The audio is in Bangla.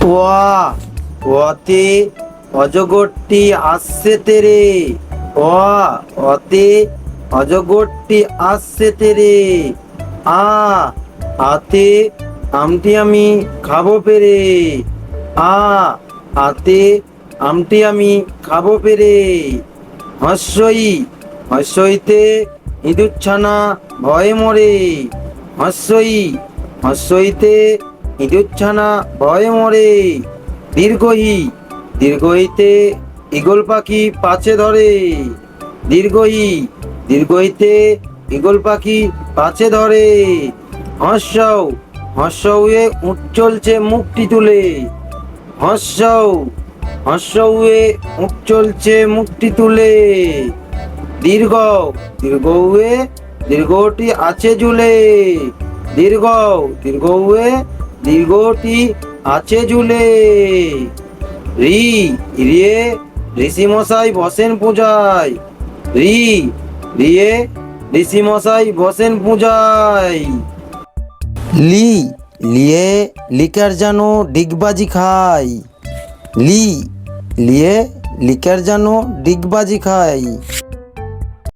ওয়া ওতে অজগরটি আসছে তেরে। ওয়া ওতে অজগরটি আসছে তেরে। আ আতে আমটি আমি খাবো পেরে। আ আতে আমটি আমি খাবো পেরে। হস্যই হস্যইতে ইঁদুরছানা ভয়ে মরে। হস্যই হস্যইতে ইঁদুরছানা ভয়ে মরে। দীর্ঘই দীর্ঘইতে ঈগল পাখি পাছে ধরে। দীর্ঘই দীর্ঘইতে ঈগল পাখি পাছে ধরে। হর্ষৌ হর্ষৌয়ে উঠ চলছে মুখটি তুলে। হর্ষৌ হর্ষৌয়ে উঠ চলছে মুখটি তুলে। দীর্ঘ দীর্ঘউয়ে দীর্ঘটি আছে ঝুলে। দীর্ঘ দীর্ঘউয়ে দীর্ঘটি আছে ঝুলে। রি রিয়ে ঋষি মশাই বসেন পূজায়। রি রিয়ে ঋষি মশাই বসেন পূজায়। লি লিয়ে লিকার যেন ডিগবাজি খায়। লি লিয়ে লিকার যেন ডিগবাজি খায়।